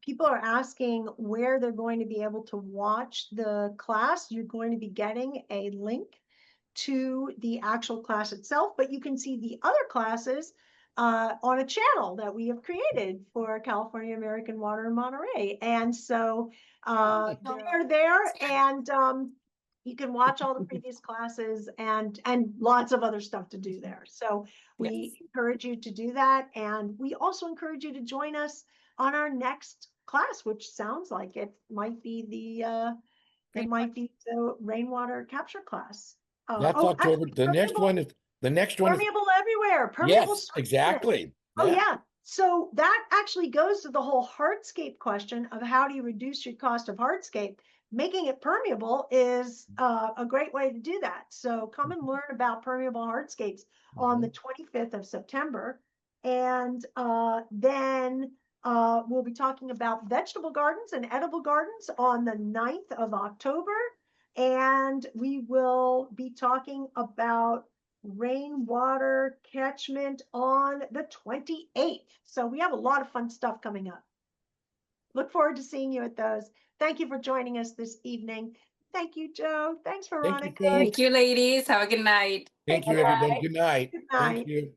People are asking where they're going to be able to watch the class. You're going to be getting a link to the actual class itself, but you can see the other classes on a channel that we have created for California American Water in Monterey. And so they're there, and you can watch all the previous classes and lots of other stuff to do there. So we encourage you to do that. And we also encourage you to join us on our next class, which sounds like it might be the rainwater capture class. That's October. Actually, The next one is, permeable everywhere, permeable yes, surfaces. exactly. Oh Yeah. yeah. So that actually goes to the whole hardscape question of how do you reduce your cost of hardscape? Making it permeable is a great way to do that. So come and learn about permeable hardscapes on the 25th of September. And then we'll be talking about vegetable gardens and edible gardens on the 9th of October. And we will be talking about rainwater catchment on the 28th. So we have a lot of fun stuff coming up. Look forward to seeing you at those. Thank you for joining us this evening. Thank you, Joe. Thanks, Veronica. folks. Thank you, ladies. Have a good night. Thank you, everyone. Good night. Good Thank night. you.